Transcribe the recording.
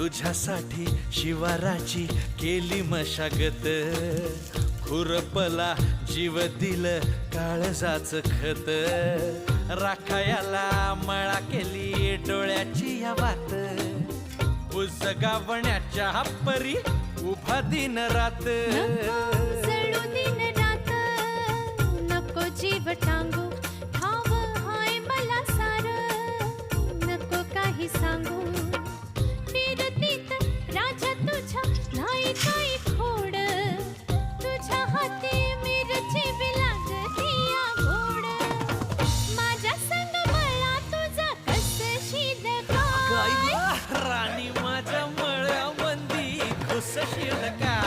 तुझ्यासाठी शिवाराची केली मशागत, खुरपला जीव दिलं काळजाच खत, राखायाला मळा केली डोळ्याची या वात, बुजगावण्याच्या परी उभा दिन रात, जळू दिन रात नको जीव टांगू, ठाव हाय मला सार नको काही सांगू, फिरतीत राजा तुझ्या नाही काही खोड, तुझ्या हाती मिरची बिलाग हिया गोड, माझ्या संग मला तुझा कस शीद काय राणी माझ्या मळ्यामंदी खुसशील का?